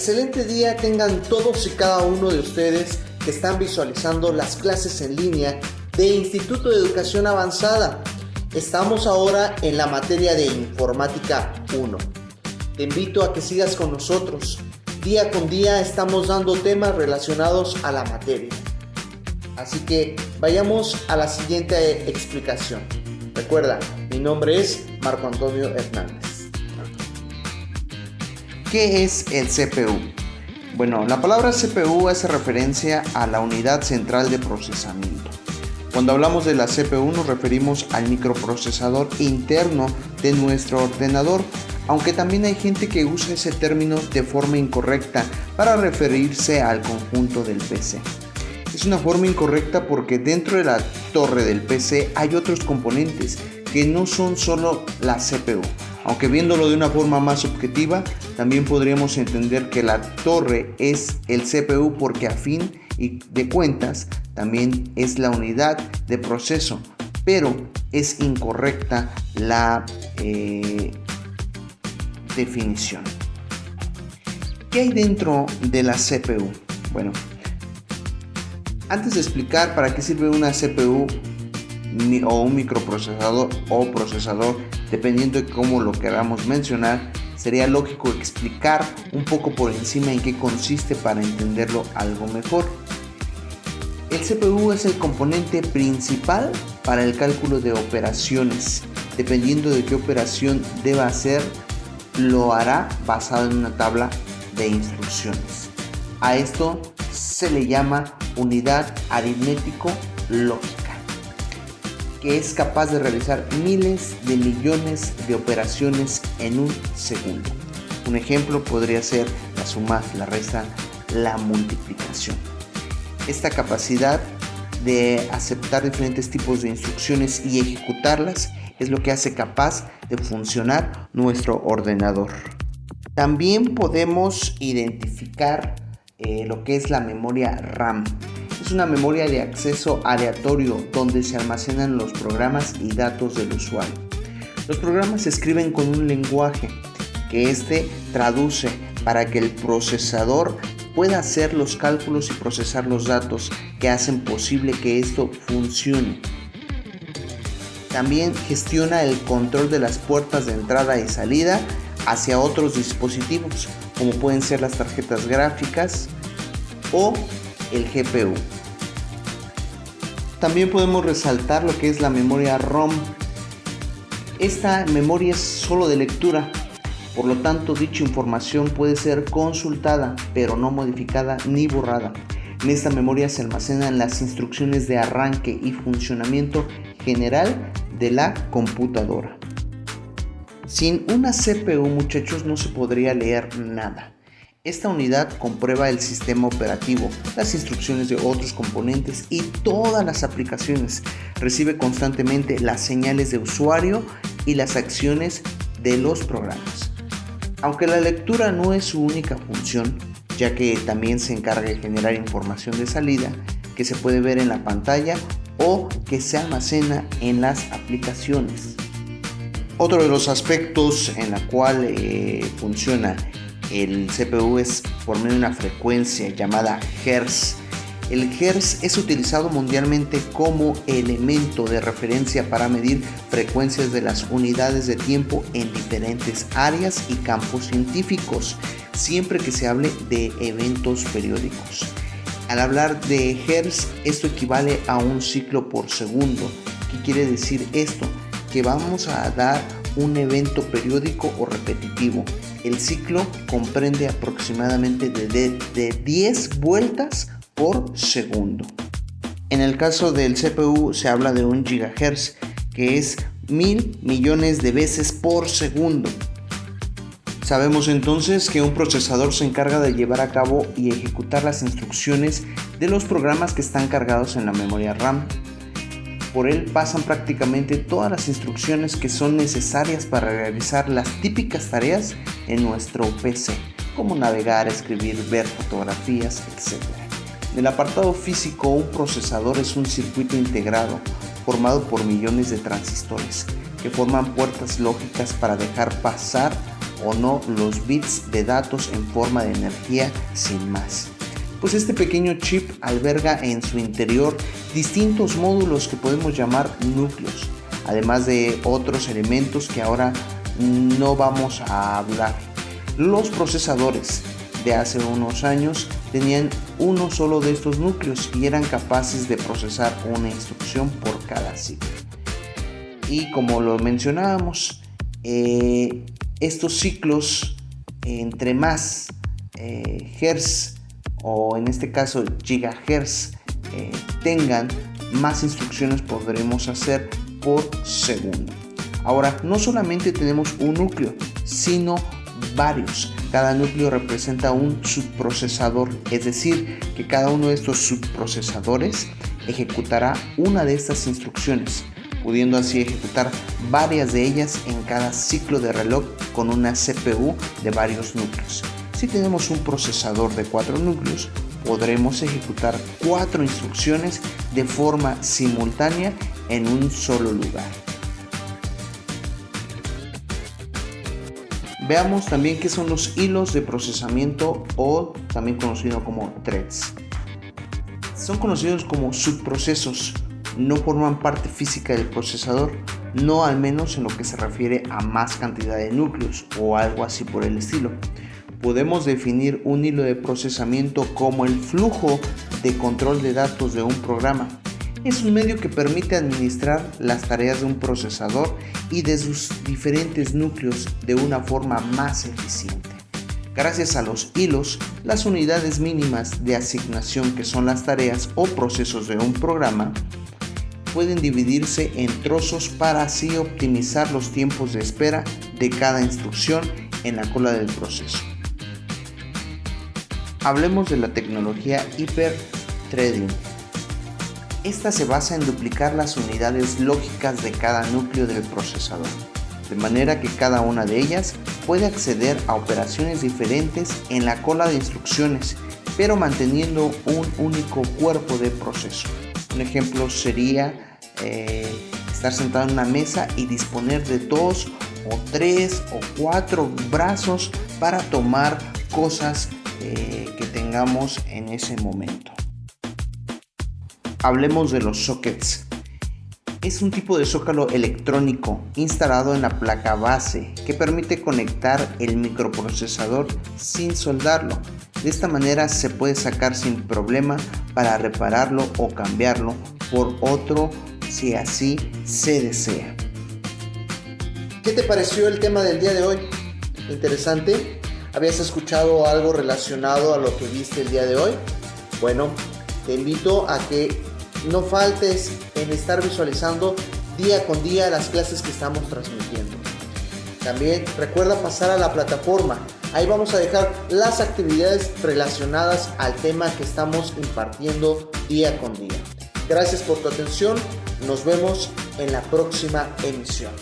Excelente día tengan todos y cada uno de ustedes que están visualizando las clases en línea de Instituto de Educación Avanzada. Estamos ahora en la materia de Informática 1. Te invito a que sigas con nosotros. Día con día estamos dando temas relacionados a la materia. Así que vayamos a la siguiente explicación. Recuerda, mi nombre es Marco Antonio Hernández. ¿Qué es el CPU? Bueno, la palabra CPU hace referencia a la unidad central de procesamiento. Cuando hablamos de la CPU nos referimos al microprocesador interno de nuestro ordenador, aunque también hay gente que usa ese término de forma incorrecta para referirse al conjunto del PC. Es una forma incorrecta porque dentro de la torre del PC hay otros componentes que no son solo la CPU. Aunque viéndolo de una forma más objetiva, también podríamos entender que la torre es el CPU porque a fin de cuentas también es la unidad de proceso, pero es incorrecta la definición. ¿Qué hay dentro de la CPU? Bueno, antes de explicar para qué sirve una CPU o un microprocesador o procesador, dependiendo de cómo lo queramos mencionar, sería lógico explicar un poco por encima en qué consiste para entenderlo algo mejor. El CPU es el componente principal para el cálculo de operaciones. Dependiendo de qué operación deba hacer, lo hará basado en una tabla de instrucciones. A esto se le llama unidad aritmético-lógica, que es capaz de realizar miles de millones de operaciones en un segundo. Un ejemplo podría ser la suma, la resta, la multiplicación. Esta capacidad de aceptar diferentes tipos de instrucciones y ejecutarlas es lo que hace capaz de funcionar nuestro ordenador. También podemos identificar lo que es la memoria RAM. Es una memoria de acceso aleatorio donde se almacenan los programas y datos del usuario. Los programas se escriben con un lenguaje que traduce para que el procesador pueda hacer los cálculos y procesar los datos que hacen posible que esto funcione. También gestiona el control de las puertas de entrada y salida hacia otros dispositivos, como pueden ser las tarjetas gráficas o el GPU. También podemos resaltar lo que es la memoria ROM. Esta memoria es solo de lectura, por lo tanto dicha información puede ser consultada, pero no modificada ni borrada. En esta memoria se almacenan las instrucciones de arranque y funcionamiento general de la computadora. Sin una CPU, muchachos, no se podría leer nada. Esta unidad comprueba el sistema operativo, las instrucciones de otros componentes y todas las aplicaciones. Recibe constantemente las señales de usuario y las acciones de los programas. Aunque la lectura no es su única función, ya que también se encarga de generar información de salida que se puede ver en la pantalla o que se almacena en las aplicaciones. Otro de los aspectos en la cual funciona el CPU es por medio de una frecuencia llamada Hertz. El Hertz es utilizado mundialmente como elemento de referencia para medir frecuencias de las unidades de tiempo en diferentes áreas y campos científicos, siempre que se hable de eventos periódicos. Al hablar de Hertz, esto equivale a un ciclo por segundo. ¿Qué quiere decir esto? Que vamos a dar un evento periódico o repetitivo. El ciclo comprende aproximadamente de 10 vueltas por segundo. En el caso del CPU se habla de 1 GHz, que es 1000 millones de veces por segundo. Sabemos entonces que un procesador se encarga de llevar a cabo y ejecutar las instrucciones de los programas que están cargados en la memoria RAM. Por él pasan prácticamente todas las instrucciones que son necesarias para realizar las típicas tareas en nuestro PC, como navegar, escribir, ver fotografías, etc. En el apartado físico, un procesador es un circuito integrado formado por millones de transistores que forman puertas lógicas para dejar pasar o no los bits de datos en forma de energía sin más. Pues este pequeño chip alberga en su interior distintos módulos que podemos llamar núcleos, además de otros elementos que ahora no vamos a hablar. Los procesadores de hace unos años tenían uno solo de estos núcleos y eran capaces de procesar una instrucción por cada ciclo. Y como lo mencionábamos, estos ciclos, entre más hertz o en este caso gigahertz tengan, más instrucciones podremos hacer por segundo. Ahora, no solamente tenemos un núcleo, sino varios. Cada núcleo representa un subprocesador, es decir, que cada uno de estos subprocesadores ejecutará una de estas instrucciones, pudiendo así ejecutar varias de ellas en cada ciclo de reloj con una CPU de varios núcleos. Si tenemos un procesador de 4 núcleos, podremos ejecutar 4 instrucciones de forma simultánea en un solo lugar. Veamos también qué son los hilos de procesamiento, o también conocido como threads. Son conocidos como subprocesos, no forman parte física del procesador, no al menos en lo que se refiere a más cantidad de núcleos o algo así por el estilo. Podemos definir un hilo de procesamiento como el flujo de control de datos de un programa. Es un medio que permite administrar las tareas de un procesador y de sus diferentes núcleos de una forma más eficiente. Gracias a los hilos, las unidades mínimas de asignación, que son las tareas o procesos de un programa, pueden dividirse en trozos para así optimizar los tiempos de espera de cada instrucción en la cola del proceso. Hablemos de la tecnología hiperthreading. Esta se basa en duplicar las unidades lógicas de cada núcleo del procesador, de manera que cada una de ellas puede acceder a operaciones diferentes en la cola de instrucciones, pero manteniendo un único cuerpo de proceso. Un ejemplo sería estar sentado en una mesa y disponer de 2 o 3 o 4 brazos para tomar cosas que tengamos en ese momento. Hablemos de los sockets. Es un tipo de zócalo electrónico instalado en la placa base que permite conectar el microprocesador sin soldarlo. De esta manera se puede sacar sin problema para repararlo o cambiarlo por otro si así se desea. ¿Qué te pareció el tema del día de hoy? ¿Interesante? ¿Habías escuchado algo relacionado a lo que viste el día de hoy? Bueno, te invito a que no faltes en estar visualizando día con día las clases que estamos transmitiendo. También recuerda pasar a la plataforma. Ahí vamos a dejar las actividades relacionadas al tema que estamos impartiendo día con día. Gracias por tu atención. Nos vemos en la próxima emisión.